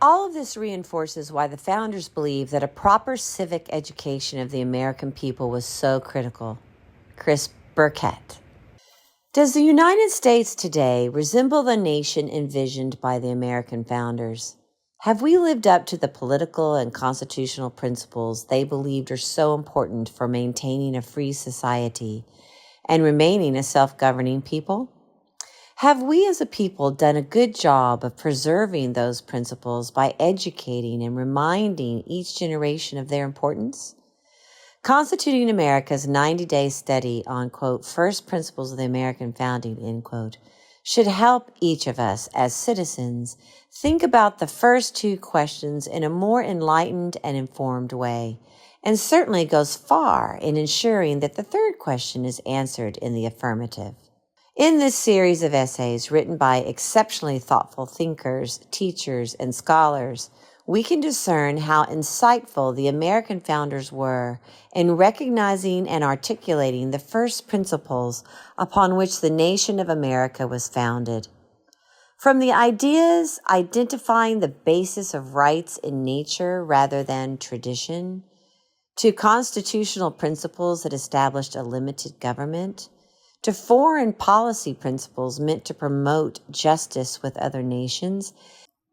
All of this reinforces why the founders believed that a proper civic education of the American people was so critical. Chris Burkett. Does the United States today resemble the nation envisioned by the American founders? Have we lived up to the political and constitutional principles they believed are so important for maintaining a free society and remaining a self-governing people? Have we as a people done a good job of preserving those principles by educating and reminding each generation of their importance? Constituting America's 90-day study on, quote, first principles of the American founding, end quote, should help each of us as citizens think about the first two questions in a more enlightened and informed way, and certainly goes far in ensuring that the third question is answered in the affirmative. In this series of essays written by exceptionally thoughtful thinkers, teachers, and scholars, we can discern how insightful the American founders were in recognizing and articulating the first principles upon which the nation of America was founded. From the ideas identifying the basis of rights in nature rather than tradition, to constitutional principles that established a limited government, to foreign policy principles meant to promote justice with other nations,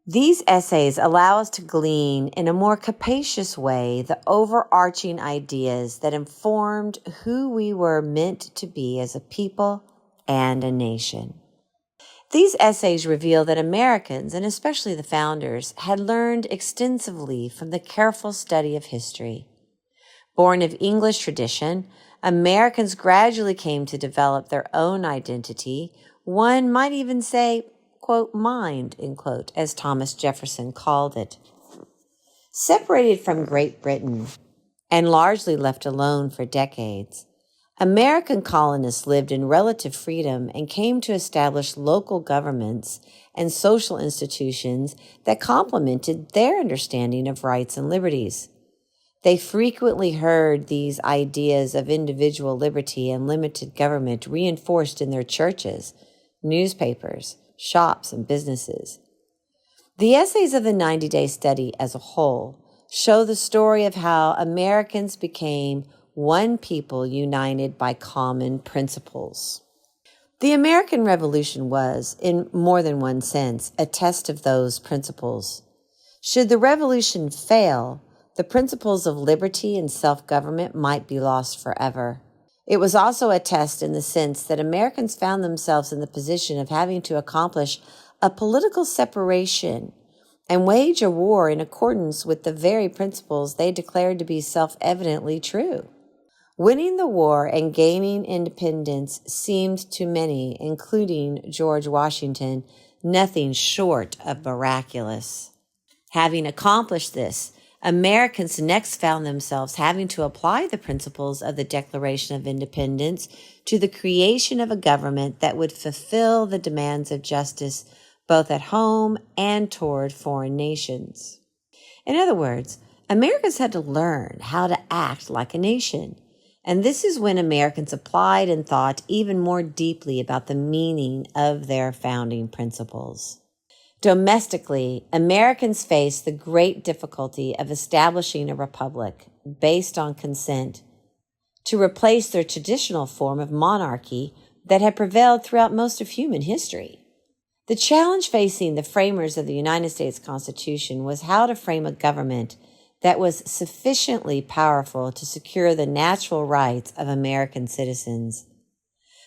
these essays allow us to glean in a more capacious way the overarching ideas that informed who we were meant to be as a people and a nation. These essays reveal that Americans, and especially the founders, had learned extensively from the careful study of history. Born of English tradition, Americans gradually came to develop their own identity. One might even say, quote, mind, end quote, as Thomas Jefferson called it. Separated from Great Britain and largely left alone for decades, American colonists lived in relative freedom and came to establish local governments and social institutions that complemented their understanding of rights and liberties. They frequently heard these ideas of individual liberty and limited government reinforced in their churches, newspapers, shops, and businesses. The essays of the 90-day study as a whole show the story of how Americans became one people united by common principles. The American Revolution was, in more than one sense, a test of those principles. Should the revolution fail, the principles of liberty and self-government might be lost forever. It was also a test in the sense that Americans found themselves in the position of having to accomplish a political separation and wage a war in accordance with the very principles they declared to be self-evidently true. Winning the war and gaining independence seemed to many, including George Washington, nothing short of miraculous. Having accomplished this, Americans next found themselves having to apply the principles of the Declaration of Independence to the creation of a government that would fulfill the demands of justice both at home and toward foreign nations. In other words, Americans had to learn how to act like a nation. And this is when Americans applied and thought even more deeply about the meaning of their founding principles. Domestically, Americans faced the great difficulty of establishing a republic based on consent to replace their traditional form of monarchy that had prevailed throughout most of human history. The challenge facing the framers of the United States Constitution was how to frame a government that was sufficiently powerful to secure the natural rights of American citizens,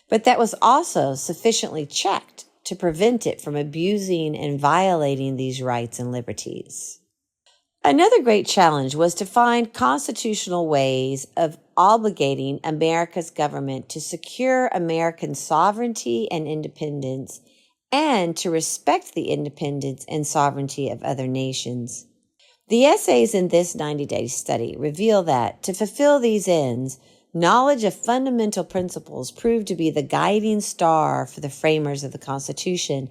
but that was also sufficiently checked to prevent it from abusing and violating these rights and liberties. Another great challenge was to find constitutional ways of obligating America's government to secure American sovereignty and independence and to respect the independence and sovereignty of other nations. The essays in this 90-day study reveal that, to fulfill these ends, knowledge of fundamental principles proved to be the guiding star for the framers of the Constitution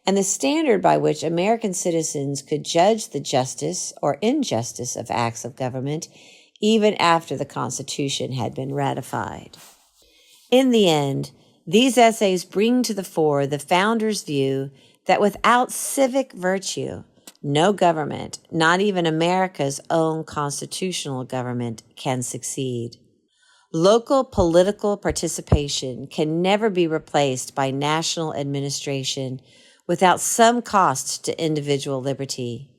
and the standard by which American citizens could judge the justice or injustice of acts of government even after the Constitution had been ratified. In the end, these essays bring to the fore the founders' view that without civic virtue, no government, not even America's own constitutional government, can succeed. Local political participation can never be replaced by national administration without some cost to individual liberty.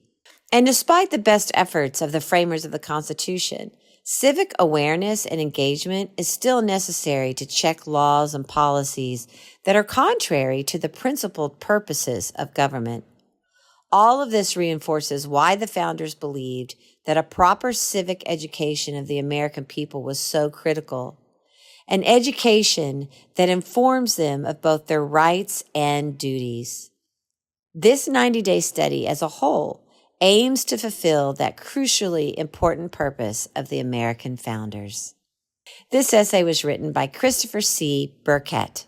And despite the best efforts of the framers of the Constitution, civic awareness and engagement is still necessary to check laws and policies that are contrary to the principled purposes of government. All of this reinforces why the founders believed that a proper civic education of the American people was so critical, an education that informs them of both their rights and duties. This 90-day study as a whole aims to fulfill that crucially important purpose of the American founders. This essay was written by Christopher C. Burkett.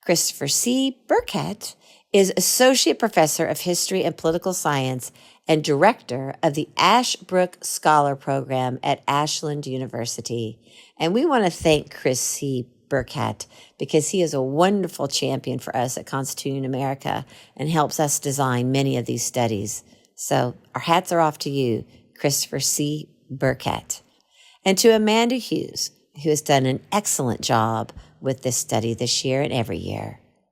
Christopher C. Burkett is Associate Professor of History and Political Science and Director of the Ashbrook Scholar Program at Ashland University. And we want to thank Chris C. Burkett because he is a wonderful champion for us at Constituting America and helps us design many of these studies. So our hats are off to you, Christopher C. Burkett. And to Amanda Hughes, who has done an excellent job with this study this year and every year.